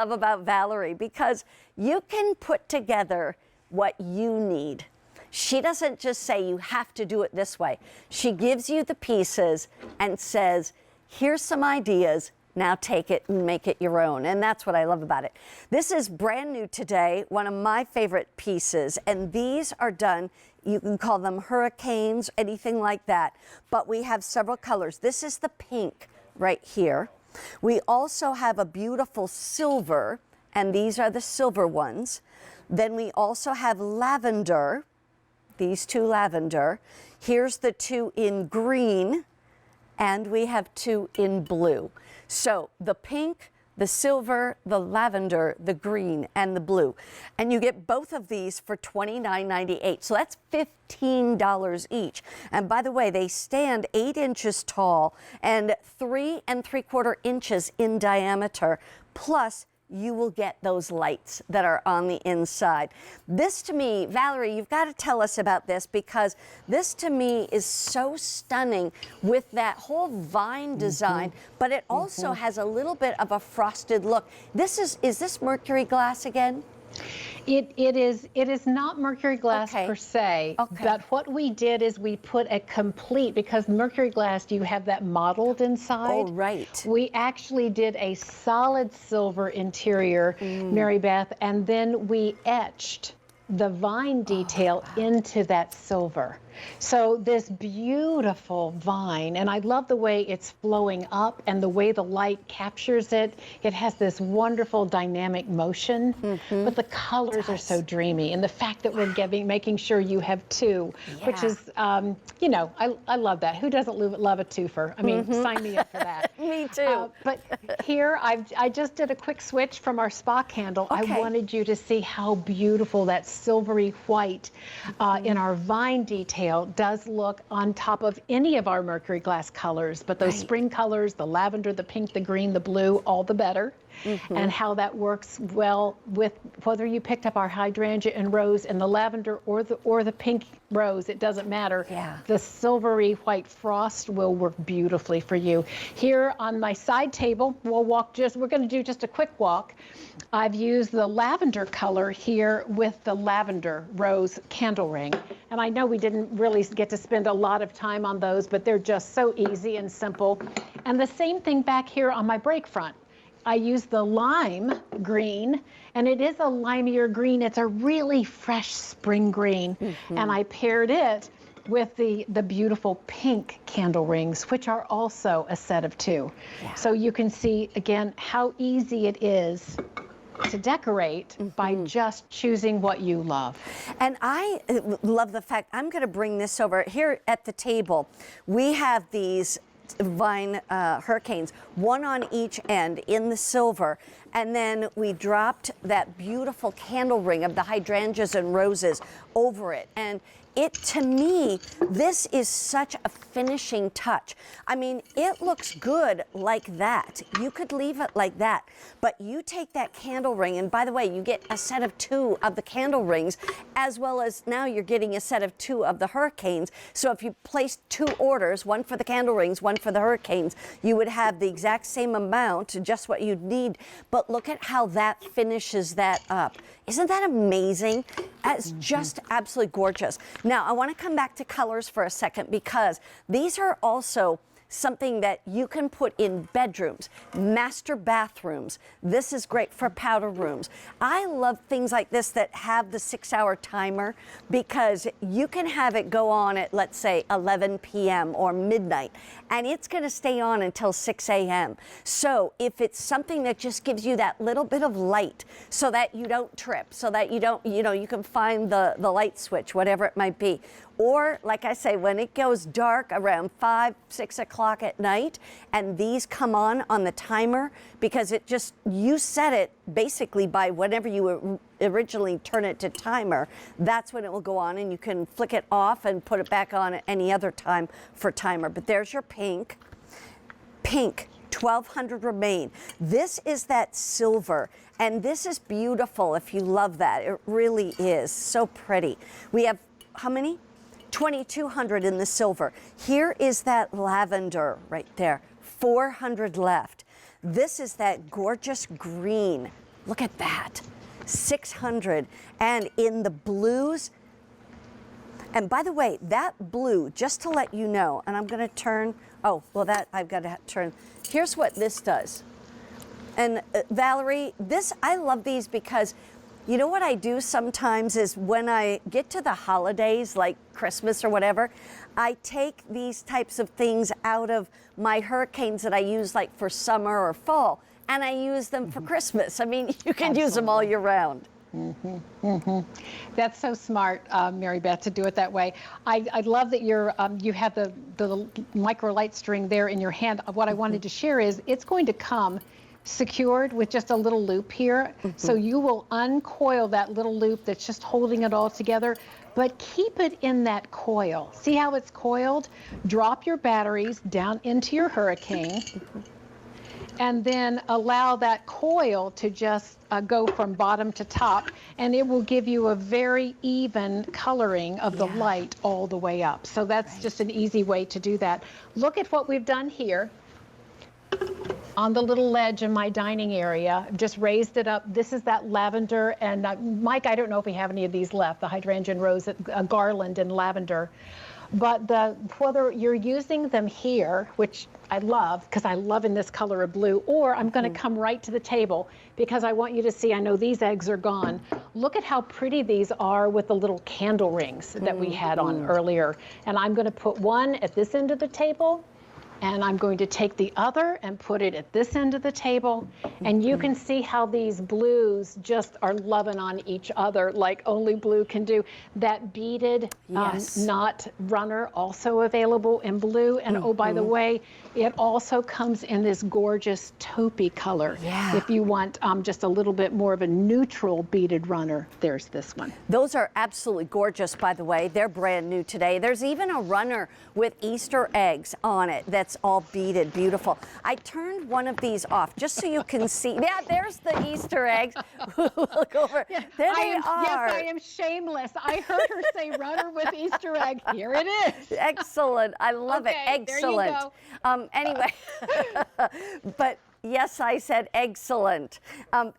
Love about Valerie, because you can put together what you need. She doesn't just say you have to do it this way. She gives you the pieces and says, here's some ideas, now take it and make it your own. And that's what I love about it. This is brand new today, one of my favorite pieces, and these are done, you can call them hurricanes, anything like that, but we have several colors. This is the pink right here. We also have a beautiful silver, and these are the silver ones. Then we also have lavender, these two lavender. Here's the two in green, and we have two in blue. So the pink, the silver, the lavender, the green, and the blue. And you get both of these for $29.98. So that's $15 each. And by the way, they stand 8 inches tall and 3 3/4 inches in diameter. Plus, you will get those lights that are on the inside. This to me, Valerie, you've got to tell us about this, because this to me is so stunning with that whole vine design, but it also has a little bit of a frosted look. This is this mercury glass again? It is not mercury glass per se, but what we did is we put a complete, because mercury glass, you have that mottled inside. Oh, right. We actually did a solid silver interior, Mary Beth, and then we etched the vine detail into that silver. So this beautiful vine, and I love the way it's flowing up and the way the light captures it. It has this wonderful dynamic motion, but the colors are so dreamy. And the fact that we're making sure you have two, which is, you know, I love that. Who doesn't love a twofer? I mean, sign me up for that. Me too. But here, I just did a quick switch from our spa candle. I wanted you to see how beautiful that silvery white in our vine detail does look on top of any of our mercury glass colors, but those spring colors, the lavender, the pink, the green, the blue, all the better. And how that works well with whether you picked up our hydrangea and rose and the lavender or the pink rose, it doesn't matter. The silvery white frost will work beautifully for you. Here on my side table, we're going to do just a quick walk. I've used the lavender color here with the lavender rose candle ring. And I know we didn't really get to spend a lot of time on those, but they're just so easy and simple. And the same thing back here on my break front. I used the lime green, and it is a limier green. It's a really fresh spring green. And I paired it with the beautiful pink candle rings, which are also a set of 2. So you can see, again, how easy it is to decorate by just choosing what you love. And I love the fact, I'm going to bring this over. Here at the table, we have these vine hurricanes, one on each end in the silver, and then we dropped that beautiful candle ring of the hydrangeas and roses over it. And it, to me, this is such a finishing touch. I mean, it looks good like that. You could leave it like that, but you take that candle ring, and by the way, you get a set of 2 of the candle rings, as well as now you're getting a set of 2 of the hurricanes. So if you placed 2 orders, one for the candle rings, one for the hurricanes, you would have the exact same amount, just what you'd need. But look at how that finishes that up. Isn't that amazing? That's just absolutely gorgeous. Now, I want to come back to colors for a second, because these are also something that you can put in bedrooms, master bathrooms. This is great for powder rooms. I love things like this that have the 6-hour timer, because you can have it go on at, let's say, 11 p.m. or midnight, and it's going to stay on until 6 a.m. So if it's something that just gives you that little bit of light so that you don't trip, so that you don't, you know, you can find the light switch, whatever it might be. Or, like I say, when it goes dark around 5, 6 o'clock at night, and these come on the timer, because it just, you set it basically by whenever you originally turn it to timer, that's when it will go on, and you can flick it off and put it back on at any other time for timer. But there's your pink. Pink. 1,200 remain. This is that silver, and this is beautiful if you love that. It really is so pretty. We have how many? 2,200 in the silver. Here is that lavender right there, 400 left. This is that gorgeous green, Look at that. 600. And in the blues, and by the way, that blue, just to let you know, and I'm going to turn, oh, well, that I've got to turn. Here's what this does. And Valerie, I love these because you know what I do sometimes is when I get to the holidays, like Christmas or whatever, I take these types of things out of my hurricanes that I use like for summer or fall, and I use them for Christmas. I mean, you can use them all year round. That's so smart, Mary Beth, to do it that way. I love that you have the microlight string there in your hand. What I wanted to share is it's going to come secured with just a little loop here. So you will uncoil that little loop that's just holding it all together, but keep it in that coil. See how it's coiled? Drop your batteries down into your hurricane and then allow that coil to just go from bottom to top, and it will give you a very even coloring of the light all the way up. So that's just an easy way to do that. Look at what we've done here. On the little ledge in my dining area, just raised it up. This is that lavender, and Mike, I don't know if we have any of these left, the hydrangea rose, garland and lavender. But whether you're using them here, which I love, because I love in this color of blue, or I'm going to come right to the table because I want you to see, I know these eggs are gone. Look at how pretty these are with the little candle rings that we had on earlier. And I'm going to put one at this end of the table, and I'm going to take the other and put it at this end of the table. And you can see how these blues just are loving on each other like only blue can do. That beaded knot runner also available in blue. And oh, by the way, it also comes in this gorgeous taupey color. If you want just a little bit more of a neutral beaded runner, there's this one. Those are absolutely gorgeous, by the way. They're brand new today. There's even a runner with Easter eggs on it that's all beaded, beautiful. I turned one of these off just so you can see. Yeah, there's the Easter eggs. Look over. Yeah, there they are. Yes, I am shameless. I heard her say runner with Easter egg. Here it is. Excellent. I love it. Excellent. There you go. Anyway, but yes, I said excellent.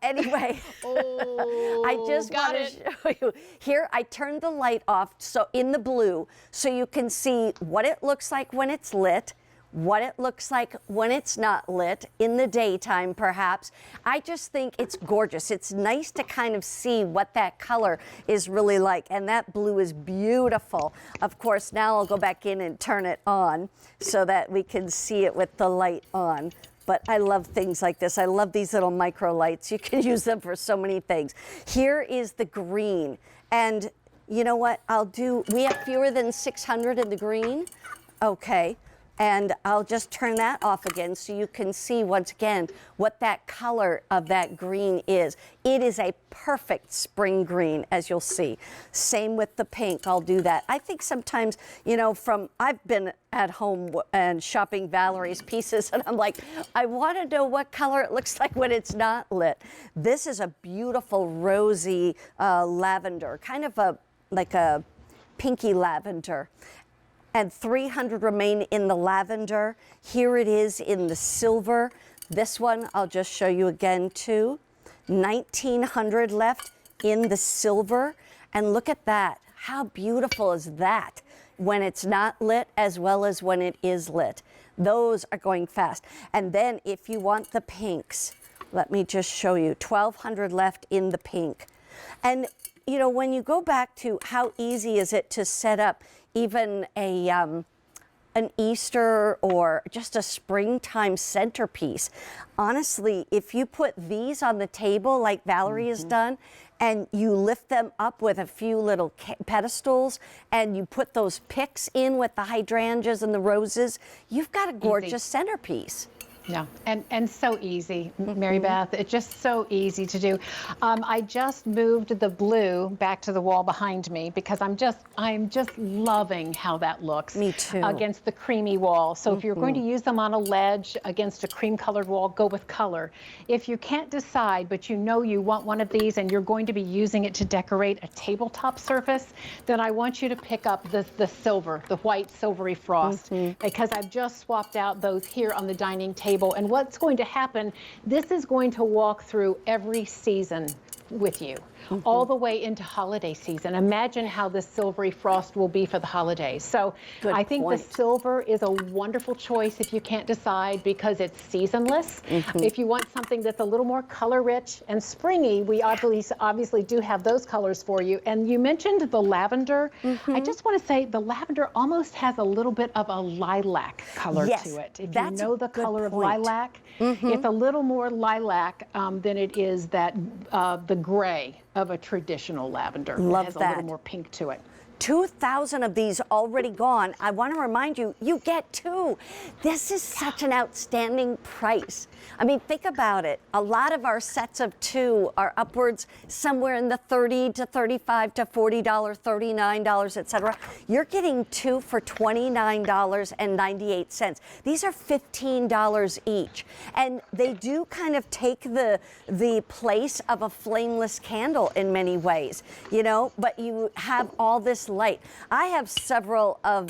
Anyway, I just want to show you. Here, I turned the light off so in the blue so you can see what it looks like when it's lit, what it looks like when it's not lit, in the daytime perhaps. I just think it's gorgeous. It's nice to kind of see what that color is really like, and that blue is beautiful. Of course, now I'll go back in and turn it on so that we can see it with the light on. But I love things like this. I love these little micro lights. You can use them for so many things. Here is the green, and you know what I'll do? We have fewer than 600 in the green. Okay. And I'll just turn that off again so you can see once again what that color of that green is. It is a perfect spring green, as you'll see. Same with the pink, I'll do that. I think sometimes, you know, I've been at home and shopping Valerie's pieces, and I'm like, I want to know what color it looks like when it's not lit. This is a beautiful rosy lavender, kind of like a pinky lavender. And 300 remain in the lavender. Here it is in the silver. This one I'll just show you again too. 1,900 left in the silver. And look at that. How beautiful is that when it's not lit as well as when it is lit. Those are going fast. And then if you want the pinks, let me just show you. 1,200 left in the pink. And you know, when you go back to how easy is it to set up even an Easter or just a springtime centerpiece. Honestly, if you put these on the table like Valerie has done, and you lift them up with a few little pedestals, and you put those picks in with the hydrangeas and the roses, you've got a gorgeous centerpiece. Yeah, and so easy, Mary Beth. It's just so easy to do. I just moved the blue back to the wall behind me because I'm just loving how that looks. Me too. Against the creamy wall. So if you're going to use them on a ledge against a cream-colored wall, go with color. If you can't decide, but you know you want one of these and you're going to be using it to decorate a tabletop surface, then I want you to pick up the silver, the white silvery frost, because I've just swapped out those here on the dining table table. And what's going to happen, this is going to walk through every season with you, all the way into holiday season. Imagine how the silvery frost will be for the holidays. So I think the silver is a wonderful choice if you can't decide, because it's seasonless. If you want something that's a little more color rich and springy, we obviously do have those colors for you. And you mentioned the lavender. I just want to say the lavender almost has a little bit of a lilac color to it. If you know the color of lilac, it's a little more lilac than it is that the gray of a traditional lavender. Love it has that. a little more pink to it. 2,000 of these already gone. I want to remind you, you get 2. This is such an outstanding price. I mean, think about it. A lot of our sets of 2 are upwards somewhere in the $30 to $35 to $40, $39, etc. You're getting 2 for $29.98. These are $15 each. And they do kind of take the place of a flameless candle in many ways, you know, but you have all this light. I have several of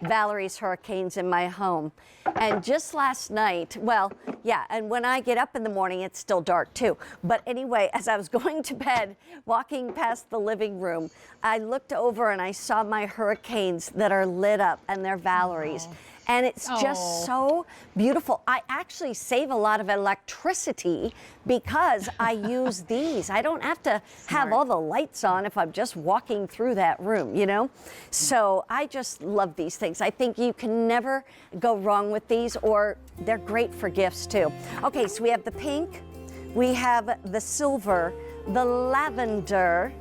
Valerie's hurricanes in my home. And just last night, well, yeah, and when I get up in the morning, it's still dark too. But anyway, as I was going to bed, walking past the living room, I looked over and I saw my hurricanes that are lit up, and they're Valerie's. And it's just so beautiful. I actually save a lot of electricity because I use these. I don't have to have all the lights on if I'm just walking through that room, you know? So I just love these things. I think you can never go wrong with these, or they're great for gifts too. Okay, so we have the pink, we have the silver, the lavender,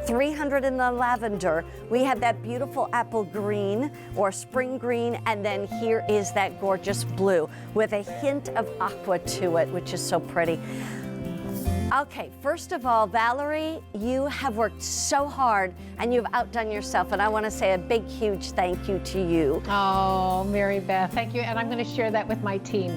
300 in the lavender. We have that beautiful apple green or spring green, and then here is that gorgeous blue with a hint of aqua to it, which is so pretty. Okay, first of all, Valerie, you have worked so hard and you've outdone yourself, and I want to say a big, huge thank you to you. Oh, Mary Beth, thank you, and I'm going to share that with my team.